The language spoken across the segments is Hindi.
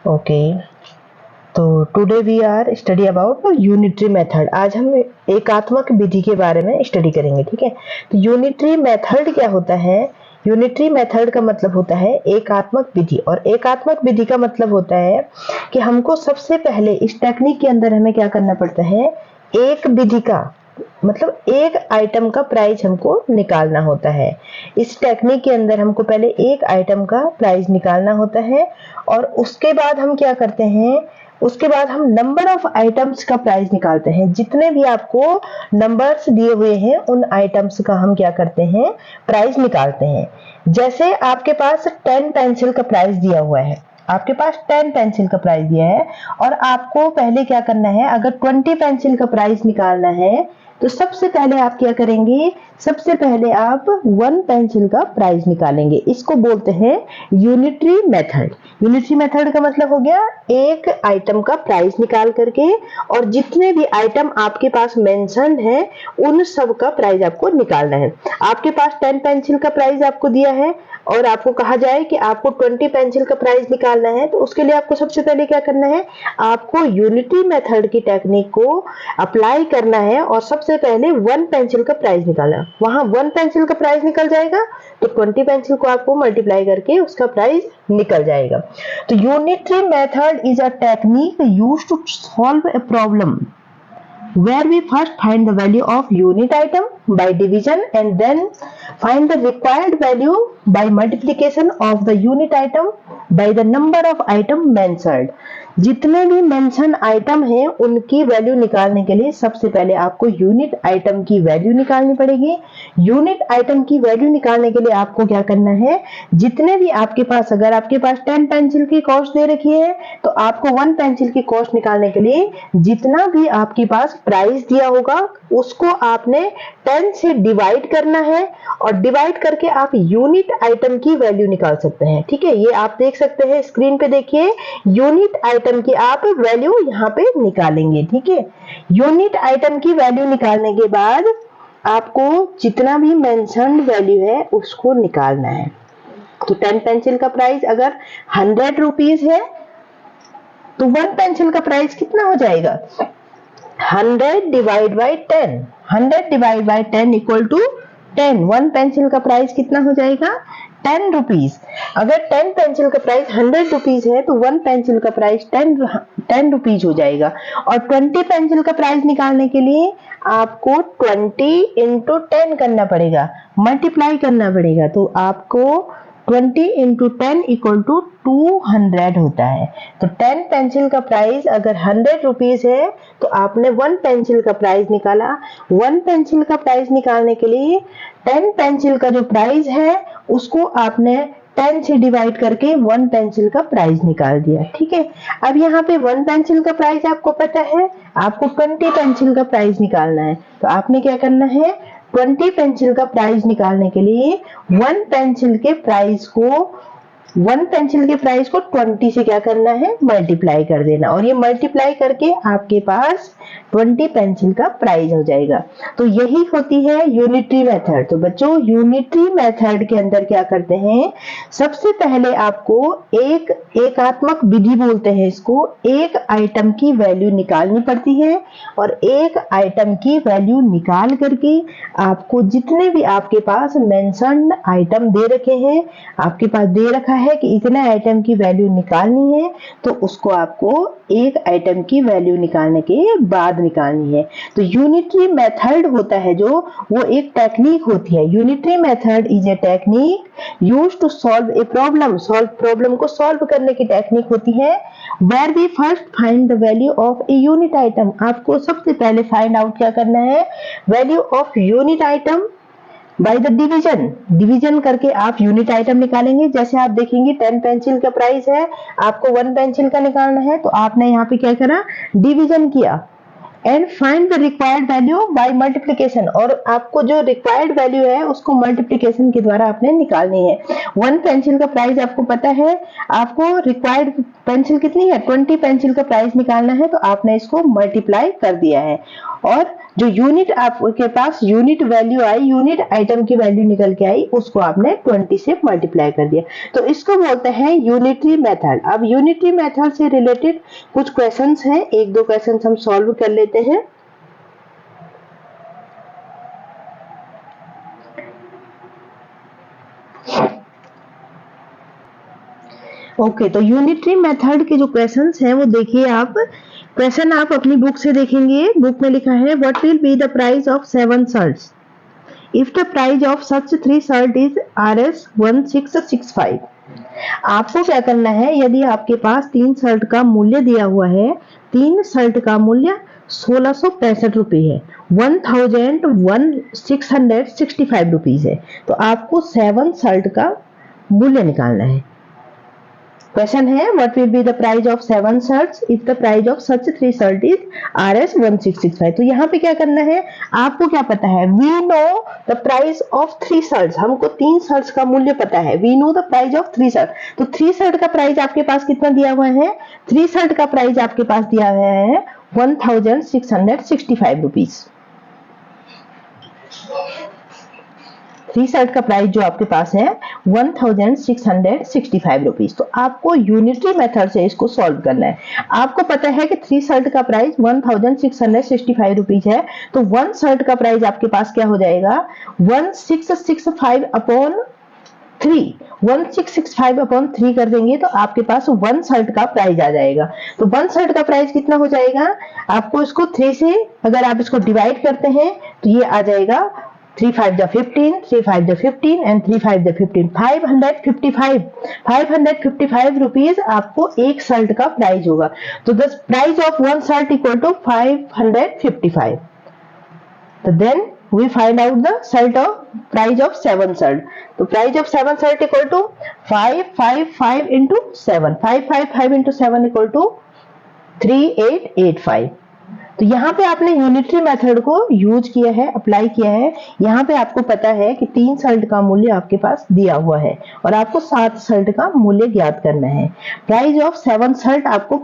ओके, तो today we are study about unitary method. आज हम एकात्मक विधि के बारे में स्टडी करेंगे, ठीक है। तो यूनिटरी मेथड क्या होता है? यूनिटरी मेथड का मतलब होता है एकात्मक विधि, और एकात्मक विधि का मतलब होता है कि हमको सबसे पहले इस टेक्निक के अंदर हमें क्या करना पड़ता है, एक विधि का मतलब एक आइटम का प्राइस हमको निकालना होता है। इस टेक्निक के अंदर हमको पहले एक आइटम का प्राइस निकालना होता है, और उसके बाद हम क्या करते हैं, उसके बाद हम नंबर ऑफ आइटम्स का प्राइस निकालते हैं। जितने भी आपको नंबर्स दिए हुए हैं उन आइटम्स का हम क्या करते हैं, प्राइस निकालते हैं। जैसे आपके पास 10 पेंसिल का प्राइस दिया हुआ है, आपके पास 10 पेंसिल का प्राइस दिया है, और आपको पहले क्या करना है, अगर 20 पेंसिल का प्राइस निकालना है तो सबसे पहले आप क्या करेंगे, सबसे पहले आप 1 पेंसिल का प्राइस निकालेंगे। इसको बोलते हैं यूनिटरी मेथड। यूनिटरी मेथड का मतलब हो गया एक आइटम का प्राइस निकाल करके, और जितने भी आइटम आपके पास मेंशन्ड है उन सब का प्राइस आपको निकालना है। आपके पास 10 पेंसिल का प्राइस आपको दिया है और आपको कहा जाए कि आपको 20 पेंसिल का प्राइस निकालना है, तो उसके लिए आपको सबसे पहले क्या करना है, आपको यूनिटरी मेथड की टेक्निक को अप्लाई करना है और सबसे पहले 1 पेंसिल का प्राइस निकालना। वहां 1 पेंसिल का प्राइस निकल जाएगा तो 20 पेंसिल को आपको मल्टीप्लाई करके उसका प्राइस निकल जाएगा। तो unitary method is a technique used to solve a problem where we first find the value of unit item by division and then find the required value by multiplication of the unit item by the number of item mentioned। जितने भी मेंशन आइटम हैं उनकी वैल्यू निकालने के लिए सबसे पहले आपको यूनिट आइटम की वैल्यू निकालनी पड़ेगी। यूनिट आइटम की वैल्यू निकालने के लिए आपको क्या करना है, जितने भी आपके पास, अगर आपके पास 10 पेंसिल की कॉस्ट दे रखी है तो आपको 1 पेंसिल की कॉस्ट निकालने के लिए जितना भी आपके पास प्राइस दिया होगा उसको आपने 10 से डिवाइड करना है, और डिवाइड करके आप यूनिट आइटम की वैल्यू निकाल सकते हैं। ठीक है, ये आप देख सकते हैं स्क्रीन पे, देखिए यूनिट आइटम की आप वैल्यू यहाँ पे निकालेंगे। ठीक है, यूनिट आइटम की वैल्यू निकालने के बाद आपको जितना भी मेंशन्ड वैल्यू है उसको निकालना है। तो 10 पेंसिल का प्राइस अगर 100 रुपीज है तो 1 पेंसिल का प्राइस कितना हो जाएगा, 100 divide by 10, 100 divide by 10 equal to 10। 1 pencil का प्राइस कितना हो जाएगा, 10 रुपीज। अगर 10 पेंसिल का प्राइस 100 रुपीज है तो 1 पेंसिल का प्राइस 10 रुपीज हो जाएगा। और 20 पेंसिल का प्राइस निकालने के लिए आपको 20 इंटू 10 करना पड़ेगा, मल्टीप्लाई करना पड़ेगा। तो आपको 20 इंटू 10 इक्वल टू 200 होता है। तो 10 पेंसिल का प्राइस अगर 100 रुपीज है तो आपने 1 पेंसिल का प्राइस निकाला। 1 पेंसिल का प्राइस निकालने के लिए 10 पेंसिल का जो प्राइस है उसको आपने 10 से डिवाइड करके 1 पेंसिल का प्राइस निकाल दिया। ठीक है, अब यहाँ पे 1 पेंसिल का प्राइस आपको पता है, आपको 20 पेंसिल का प्राइस निकालना है। तो आपने क्या करना है, 20 पेंसिल का प्राइस निकालने के लिए 1 पेंसिल के प्राइस को 20 से क्या करना है, मल्टीप्लाई कर देना, और ये मल्टीप्लाई करके आपके पास 20 पेंसिल का प्राइस हो जाएगा। तो यही होती है यूनिटरी मेथड। तो बच्चों, यूनिटरी मेथड के अंदर क्या करते हैं, सबसे पहले आपको एक एकात्मक विधि बोलते हैं इसको, एक आइटम की वैल्यू निकालनी पड़ती है, और एक आइटम की वैल्यू निकाल करके आपको जितने भी आपके पास मेंशन्ड आइटम दे रखे हैं, आपके पास दे रखा है कि इतने आइटम की वैल्यू निकालनी है, तो उसको आपको एक आइटम की वैल्यू निकालने के बाद निकालनी है। तो यूनिटरी मेथड होता है जो, वो एक टेक्निक होती है। Unitary method is a technique used to solve a problem. Problem को सॉल्व करने की टेक्निक होती है। Where we first find the value of a unit item. आपको सबसे पहले फाइंड आउट क्या करना है, value of unit item by the division करके आप यूनिट आइटम निकालेंगे। जैसे आप देखेंगे 10 पेंसिल का प्राइस है, आपको 1 पेंसिल का निकालना है, तो आपने यहाँ पे क्या करा, डिवीजन किया, and find the required value by multiplication, और आपको जो रिक्वायर्ड वैल्यू है उसको मल्टीप्लिकेशन के द्वारा आपने निकालनी है। 1 पेंसिल का प्राइस आपको पता है, आपको रिक्वायर्ड पेंसिल कितनी है, 20 पेंसिल का प्राइस निकालना है, तो आपने इसको मल्टीप्लाई कर दिया है और जो यूनिट आपके पास यूनिट वैल्यू आई, यूनिट आइटम की वैल्यू निकल के आई, उसको आपने 20 से मल्टीप्लाई कर दिया। तो इसको बोलते हैं यूनिटरी मेथड। अब यूनिटरी मेथड से रिलेटेड कुछ क्वेश्चंस हैं, एक दो क्वेश्चंस हम सॉल्व कर लेते हैं। ओके, तो यूनिटरी मेथड के जो क्वेश्चंस हैं वो देखिए आप। क्वेश्चन आप अपनी बुक से देखेंगे, बुक में लिखा है what will be the price of 7 shirts if the price of such 3 shirt is Rs 1665। आपको क्या करना है, यदि आपके पास 3 शर्ट का मूल्य दिया हुआ है, 3 शर्ट का मूल्य 1665 रुपए है, 1665 रुपीज है, तो आपको 7 शर्ट का मूल्य निकालना है। क्वेश्चन है what will be the price of 7 shirts if the price of such 3 shirt is Rs 1665। तो यहाँ पे क्या करना है, आपको क्या पता है, we know the price of 3 shirts, हमको 3 शर्ट्स का मूल्य पता है, we know the price of 3 shirt. तो 3 शर्ट का प्राइस आपके पास कितना दिया हुआ है, 3 शर्ट का प्राइस आपके पास दिया हुआ है 1665 रुपीज। 3 शर्ट का प्राइस जो आपके पास है 1665 रुपीज। तो आपको यूनिटरी मेथड से इसको सॉल्व करना है। आपको पता है कि 3 शर्ट का प्राइस 1665 रुपीज है, तो 1 शर्ट का प्राइस आपके पास क्या हो जाएगा, 1665 अपॉन 3, 1665 अपॉन 3 कर देंगे तो आपके पास 1 शर्ट का प्राइस आ जाएगा। तो 1 शर्ट का प्राइस कितना हो जाएगा, आपको इसको 3 से अगर आप इसको डिवाइड करते हैं तो ये आ जाएगा 3 5 15, 3 5 15 एंड 3 5 15, 555 रुपीज आपको एक शर्ट का प्राइस होगा। तो the price of 1 shirt equal to 555। तो then we find out the shirт of price of 7 shirt. तो price of 7 shirt equal to 555 into 7, 555 into 7 equal to 3885। तो यहाँ पे आपने यूनिटरी मेथड को यूज किया है, अप्लाई किया है। यहाँ पे आपको पता है कि 3 शर्ट का मूल्य आपके पास दिया हुआ है और आपको 7 शर्ट का मूल्य ज्ञात करना है। प्राइस ऑफ 7 शर्ट आपको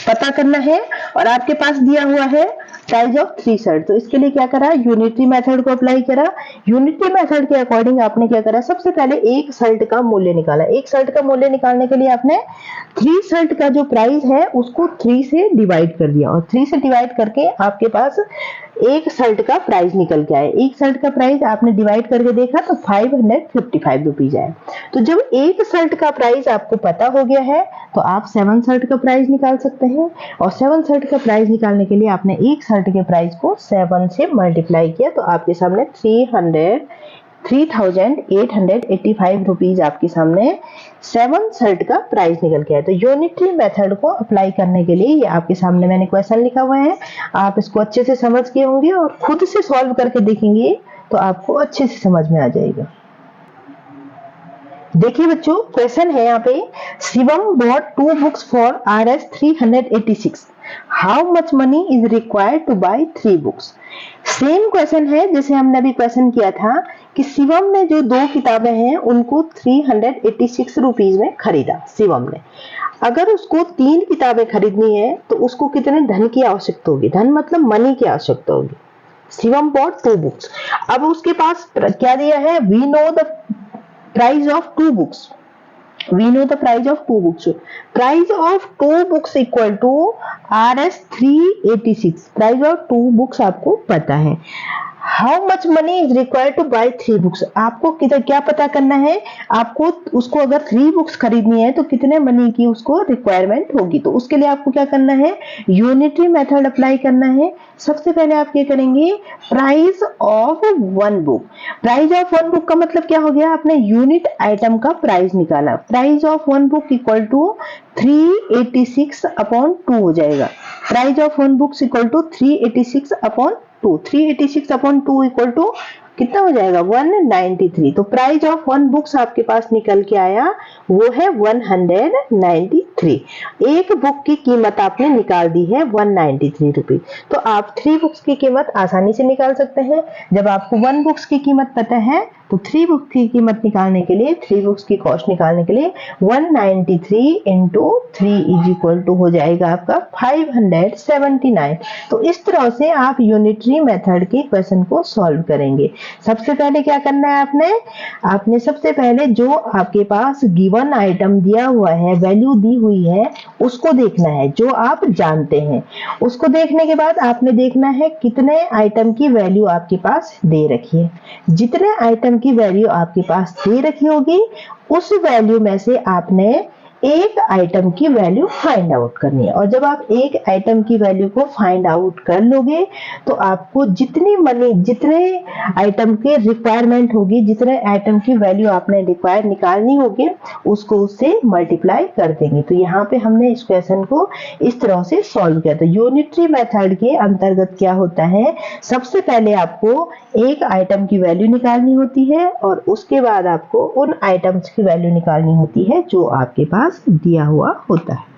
पता करना है और आपके पास दिया हुआ है प्राइस ऑफ 3 शर्ट। तो इसके लिए क्या करा, यूनिटरी मेथड को अप्लाई करा। यूनिटरी मेथड के अकॉर्डिंग आपने क्या करा, सबसे पहले एक शर्ट का मूल्य निकाला। एक शर्ट का मूल्य निकालने के लिए आपने 3 शर्ट का जो प्राइस है उसको 3 से डिवाइड कर दिया और 3 से डिवाइड करके आपके पास एक शर्ट का प्राइस निकल के आया। एक शर्ट का प्राइस आपने डिवाइड करके देखा तो 555 रुपीज आया। तो जब एक शर्ट का प्राइस आपको पता हो गया है तो आप 7 शर्ट का प्राइस निकाल सकते हैं और 7 शर्ट का प्राइस निकालने के लिए आपने एक शर्ट के प्राइस को 7 से मल्टीप्लाई किया तो आपके सामने 3885 रुपीज आपके सामने 7 शर्ट का प्राइस निकल के आया। तो यूनिटरी मेथड को अप्लाई करने के लिए ये आपके सामने मैंने क्वेश्चन लिखा हुआ है, आप इसको अच्छे से समझ गए होंगे और खुद से सॉल्व करके देखेंगे तो आपको अच्छे से समझ में आ जाएगा। देखिए बच्चों, क्वेश्चन है यहाँ पे, Shivam bought 2 books for Rs 386, how much money is required to buy 3 books. Same question है जैसे हमने अभी क्वेश्चन किया था कि शिवम ने जो 2 किताबें हैं उनको 386 रुपीज में खरीदा। शिवम ने अगर उसको 3 किताबें खरीदनी है तो उसको कितने धन की आवश्यकता होगी, धन मतलब मनी की आवश्यकता होगी। शिवम बॉट 2 बुक्स, अब उसके पास क्या दिया है, we know the price of 2 books, we know the price of 2 books. Price of 2 books equal to Rs 386. Price of 2 books आपको पता है। How much money is required to buy 3 books? आपको कितना क्या पता करना है, आपको उसको अगर 3 बुक्स खरीदनी है तो कितने मनी की उसको रिक्वायरमेंट होगी। तो उसके लिए आपको क्या करना है, यूनिटरी मेथड अप्लाई करना है। सबसे पहले आप क्या करेंगे, price of 1 book. Price of 1 book का मतलब क्या हो गया, आपने यूनिट आइटम का प्राइस निकाला। Price of 1 book equal to 386 upon 2 हो जाएगा। Price of 1 books equal to 386 upon 2, 386 upon 2 equal to कितना हो जाएगा, 193। तो प्राइस ऑफ 1 बुक्स आपके पास निकल के आया वो है 193। एक बुक की कीमत आपने निकाल दी है 193 रुपीज। तो आप 3 बुक्स की कीमत आसानी से निकाल सकते हैं। जब आपको 1 बुक्स की कीमत पता है तो 3 बुक्स की कीमत निकालने के लिए, 3 बुक्स की कॉस्ट निकालने के लिए 193 इंटू 3 इज इक्वल टू हो जाएगा आपका 579। तो इस तरह से आप यूनिटरी मेथड के क्वेश्चन को सॉल्व करेंगे। सबसे पहले क्या करना है आपने सबसे पहले जो आपके पास गिवन आइटम दिया हुआ है, वैल्यू दी हुई है, उसको देखना है जो आप जानते हैं। उसको देखने के बाद आपने देखना है कितने आइटम की वैल्यू आपके पास दे रखी है। जितने आइटम की वैल्यू आपके पास दे रखी होगी उस वैल्यू में से आपने एक आइटम की वैल्यू फाइंड आउट करनी है। और जब आप एक आइटम की वैल्यू को फाइंड आउट कर लोगे तो आपको जितने आइटम के रिक्वायरमेंट होगी, जितने आइटम की वैल्यू आपने रिक्वायर निकालनी होगी, उसको उससे मल्टीप्लाई कर देंगे। तो यहाँ पे हमने इस क्वेश्चन को इस तरह से सॉल्व किया। तो यूनिटरी मेथड के अंतर्गत क्या होता है, सबसे पहले आपको एक आइटम की वैल्यू निकालनी होती है और उसके बाद आपको उन आइटम्स की वैल्यू निकालनी होती है जो आपके पास दिया हुआ होता है।